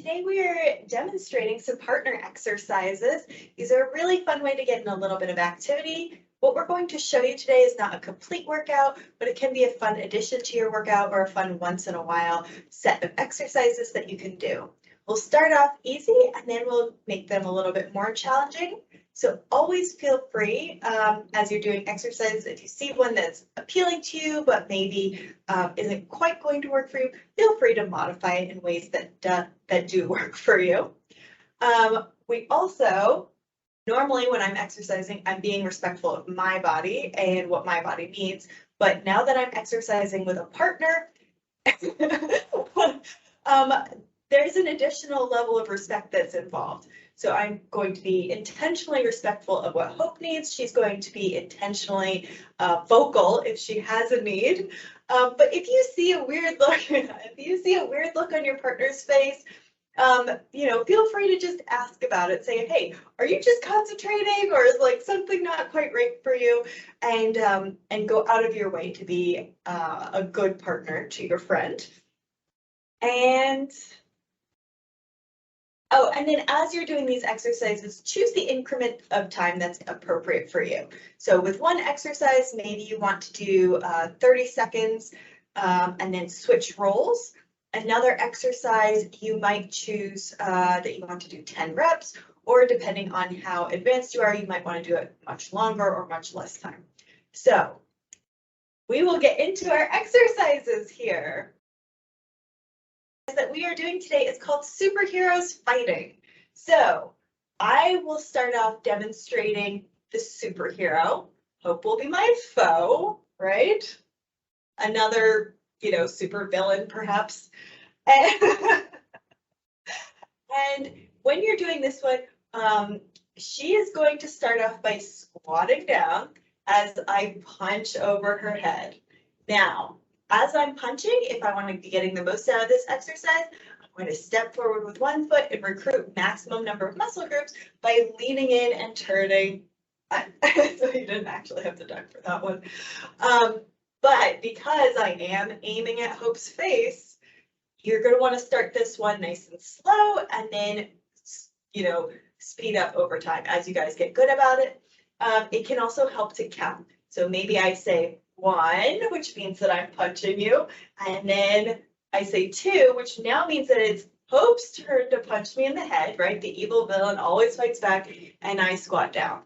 today we are demonstrating some partner exercises. These are a really fun way to get in a little bit of activity. What we're going to show you today is not a complete workout, but it can be a fun addition to your workout or a fun once in a while set of exercises that you can do. We'll start off easy and then we'll make them a little bit more challenging. So always feel free as you're doing exercises, if you see one that's appealing to you, but maybe isn't quite going to work for you, feel free to modify it in ways that do work for you. We also, normally when I'm exercising, I'm being respectful of my body and what my body needs. But now that I'm exercising with a partner, there's an additional level of respect that's involved. So I'm going to be intentionally respectful of what Hope needs. She's going to be intentionally vocal if she has a need. But if you see a weird look, on your partner's face, feel free to just ask about it. Say, hey, are you just concentrating, or is like something not quite right for you? And go out of your way to be a good partner to your friend. And then as you're doing these exercises, choose the increment of time that's appropriate for you. So with one exercise, maybe you want to do 30 seconds and then switch roles. Another exercise, you might choose that you want to do 10 reps, or depending on how advanced you are, you might want to do it much longer or much less time. So we will get into our exercises here. That we are doing today is called Superheroes Fighting. So I will start off demonstrating the superhero. Hope will be my foe, right? Another, super villain perhaps. And when you're doing this one, she is going to start off by squatting down as I punch over her head. Now, as I'm punching, if I want to be getting the most out of this exercise, I'm going to step forward with one foot and recruit maximum number of muscle groups by leaning in and turning. So you didn't actually have to duck for that one. But because I am aiming at Hope's face, you're going to want to start this one nice and slow and then, speed up over time as you guys get good about it. It can also help to count. So maybe I say 1, which means that I'm punching you, and then I say 2, which now means that it's Hope's turn to punch me in the head, right? The evil villain always fights back, and I squat down.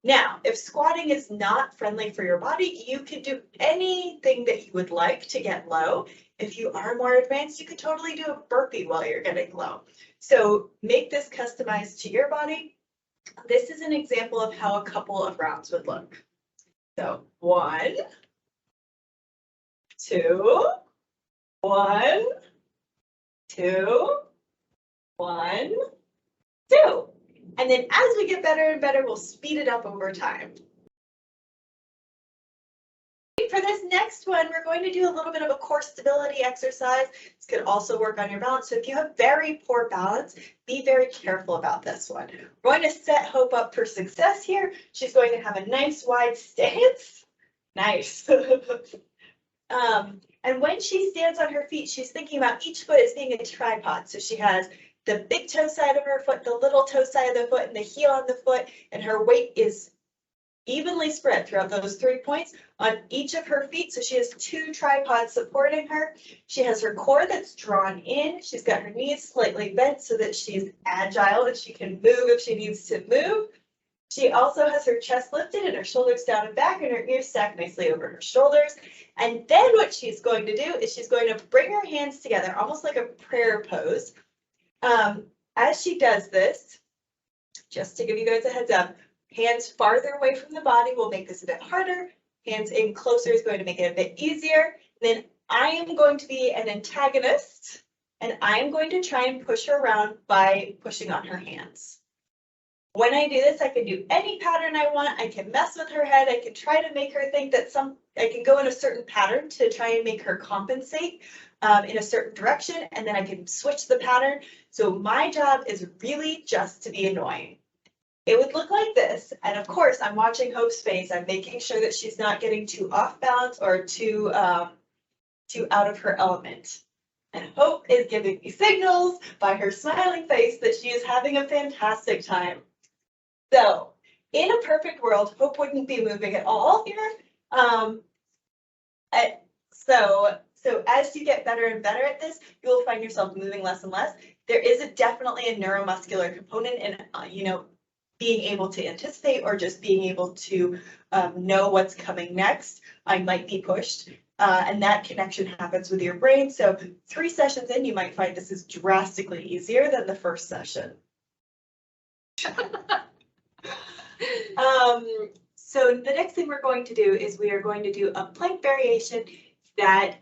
Now, if squatting is not friendly for your body, you could do anything that you would like to get low. If you are more advanced, you could totally do a burpee while you're getting low. So make this customized to your body. This is an example of how a couple of rounds would look. So 1, 2, 1, 2, 1, 2. And then as we get better and better, we'll speed it up over time. For this next one, we're going to do a little bit of a core stability exercise. This could also work on your balance. So if you have very poor balance, be very careful about this one. We're going to set Hope up for success here. She's going to have a nice wide stance. Nice. And when she stands on her feet, she's thinking about each foot as being a tripod. So she has the big toe side of her foot, the little toe side of the foot, and the heel on the foot, and her weight is evenly spread throughout those 3 points on each of her feet. So she has 2 tripods supporting her. She has her core that's drawn in. She's got her knees slightly bent so that she's agile and she can move if she needs to move. She also has her chest lifted and her shoulders down and back, and her ears stacked nicely over her shoulders. And then what she's going to do is she's going to bring her hands together, almost like a prayer pose. As she does this, just to give you guys a heads up, hands farther away from the body will make this a bit harder. Hands in closer is going to make it a bit easier. Then I am going to be an antagonist, and I'm going to try and push her around by pushing on her hands. When I do this, I can do any pattern I want. I can mess with her head. I can try to make her think that I can go in a certain pattern to try and make her compensate in a certain direction, and then I can switch the pattern. So my job is really just to be annoying. It would look like this, and of course I'm watching Hope's face. I'm making sure that she's not getting too off balance or too out of her element. And Hope is giving me signals by her smiling face that she is having a fantastic time. So in a perfect world, Hope wouldn't be moving at all here. So as you get better and better at this, you will find yourself moving less and less. There is definitely a neuromuscular component in, being able to anticipate or just being able to know what's coming next. I might be pushed. And that connection happens with your brain. So 3 sessions in, you might find this is drastically easier than the first session. So the next thing we're going to do is we are going to do a plank variation that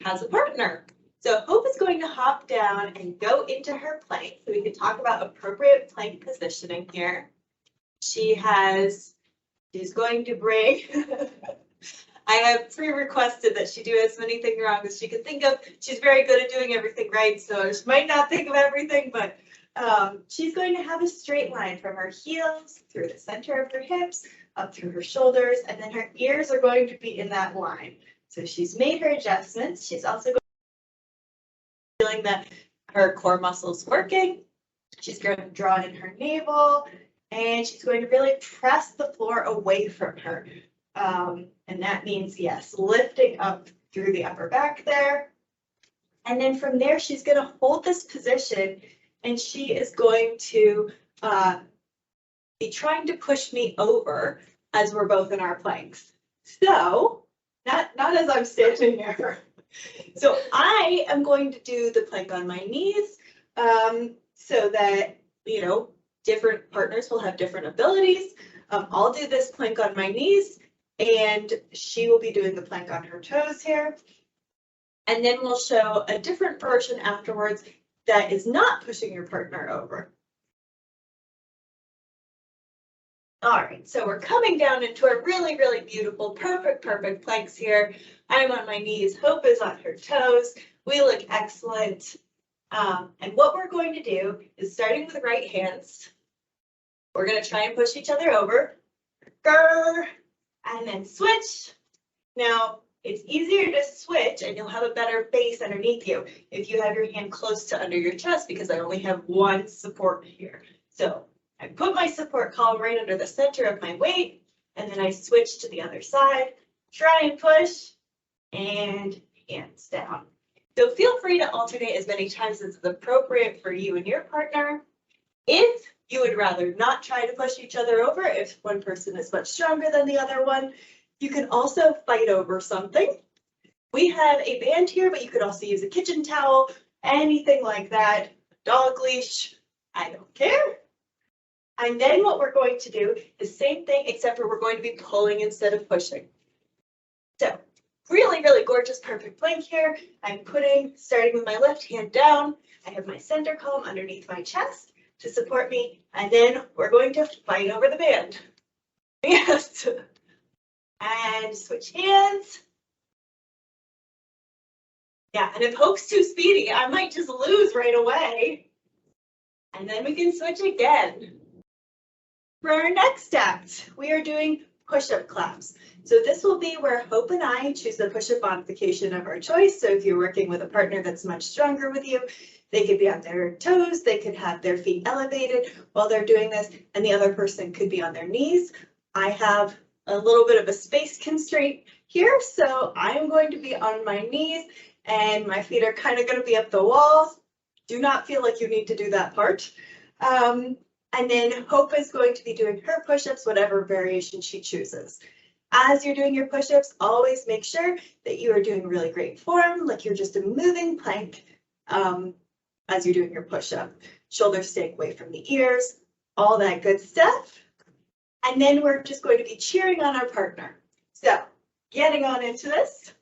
has a partner. So Hope is going to hop down and go into her plank. So we can talk about appropriate plank positioning here. She's going to bring, I have pre-requested that she do as many things wrong as she can think of. She's very good at doing everything right, so she might not think of everything, but she's going to have a straight line from her heels through the center of her hips, up through her shoulders, and then her ears are going to be in that line. So she's made her adjustments. She's also feeling that her core muscles working. She's going to draw in her navel, and she's going to really press the floor away from her. And that means, yes, lifting up through the upper back there. And then from there, she's going to hold this position, and she is going to be trying to push me over as we're both in our planks. So, not as I'm standing here. So I am going to do the plank on my knees so that, different partners will have different abilities. I'll do this plank on my knees, and she will be doing the plank on her toes here. And then we'll show a different version afterwards that is not pushing your partner over. All right, so we're coming down into a really, really beautiful, perfect planks here. I'm on my knees, Hope is on her toes. We look excellent. And what we're going to do is, starting with the right hands, we're going to try and push each other over. Grr, and then switch. Now, it's easier to switch and you'll have a better base underneath you if you have your hand close to under your chest, because I only have one support here. So I put my support column right under the center of my weight, and then I switch to the other side, try and push, and hands down. So feel free to alternate as many times as is appropriate for you and your partner. If you would rather not try to push each other over, if one person is much stronger than the other one, you can also fight over something. We have a band here, but you could also use a kitchen towel, anything like that, dog leash, I don't care. And then what we're going to do is same thing, except for we're going to be pulling instead of pushing. So really, really gorgeous, perfect plank here. I'm starting with my left hand down. I have my center column underneath my chest to support me. And then we're going to fight over the band. Yes. And switch hands. Yeah, and if Hope's too speedy, I might just lose right away. And then we can switch again. For our next act, we are doing push-up claps. So this will be where Hope and I choose the push-up modification of our choice. So if you're working with a partner that's much stronger with you, they could be on their toes, they could have their feet elevated while they're doing this, and the other person could be on their knees. I have a little bit of a space constraint here, so I'm going to be on my knees, and my feet are kind of going to be up the walls. Do not feel like you need to do that part. And then Hope is going to be doing her push-ups, whatever variation she chooses. As you're doing your push-ups, always make sure that you are doing really great form, like you're just a moving plank as you're doing your push-up. Shoulders staying away from the ears, all that good stuff. And then we're just going to be cheering on our partner. So getting on into this.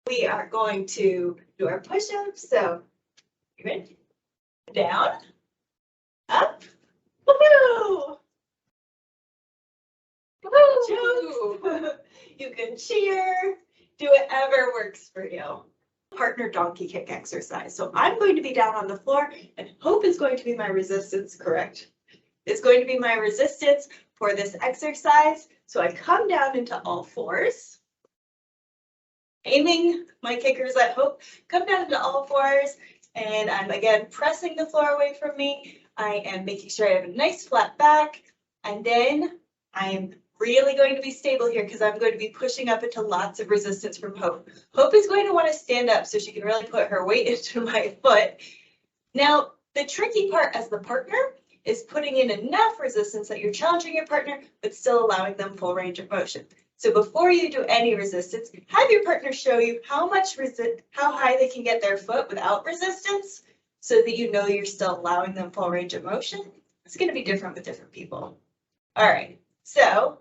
We are going to do our push-ups. So you ready? Down, up, woohoo! Woohoo! You can cheer, do whatever works for you. Partner donkey kick exercise. So I'm going to be down on the floor, and Hope is going to be my resistance, correct? It's going to be my resistance for this exercise. So I come down into all fours. aiming my kickers at Hope, come down to all fours, and I'm again pressing the floor away from me. I am making sure I have a nice flat back, and then I'm really going to be stable here because I'm going to be pushing up into lots of resistance from Hope. Hope is going to want to stand up so she can really put her weight into my foot. Now, the tricky part as the partner is putting in enough resistance that you're challenging your partner, but still allowing them full range of motion. So before you do any resistance, have your partner show you how high they can get their foot without resistance, so that you know you're still allowing them full range of motion. It's going to be different with different people. All right, so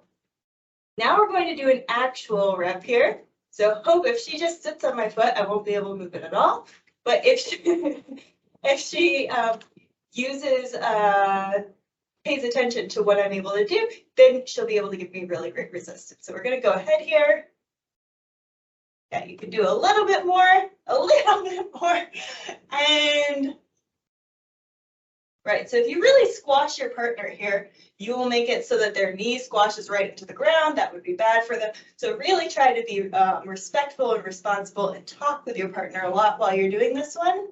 now we're going to do an actual rep here. So Hope, if she just sits on my foot, I won't be able to move it at all. But if she uses pays attention to what I'm able to do, then she'll be able to give me really great resistance. So we're going to go ahead here. Yeah, you can do a little bit more, and right. So if you really squash your partner here, you will make it so that their knee squashes right into the ground. That would be bad for them. So really try to be respectful and responsible and talk with your partner a lot while you're doing this one.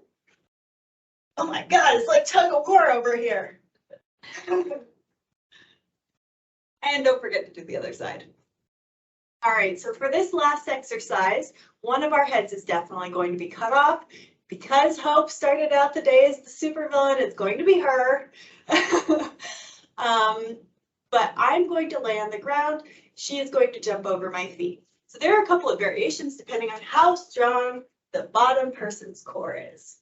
Oh my God, it's like tug of war over here. And don't forget to do the other side. All right, so for this last exercise, one of our heads is definitely going to be cut off. Because Hope started out the day as the supervillain, it's going to be her. But I'm going to lay on the ground. She is going to jump over my feet. So there are a couple of variations depending on how strong the bottom person's core is.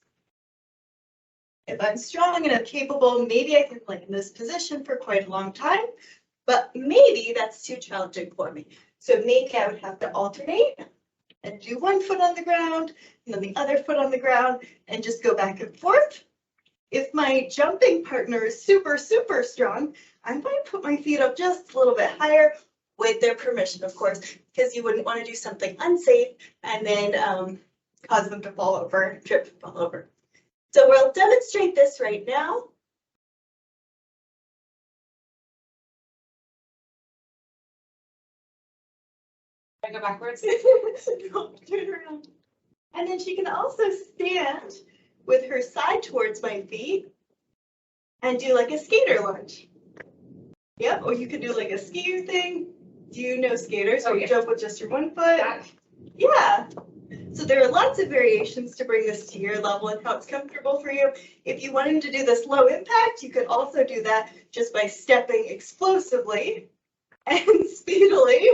If I'm strong and I'm capable, maybe I can lay in this position for quite a long time, but maybe that's too challenging for me. So maybe I would have to alternate and do one foot on the ground and then the other foot on the ground and just go back and forth. If my jumping partner is super, super strong, I'm going to put my feet up just a little bit higher with their permission, of course, because you wouldn't want to do something unsafe and then cause them to fall over, trip and fall over. So we'll demonstrate this right now. I go backwards. Turn around. And then she can also stand with her side towards my feet and do like a skater lunge. Yep, or you could do like a skier thing. Do you know skaters where you jump with just your one foot? Yeah. So there are lots of variations to bring this to your level and how it's comfortable for you. If you wanted to do this low impact, you could also do that just by stepping explosively and speedily.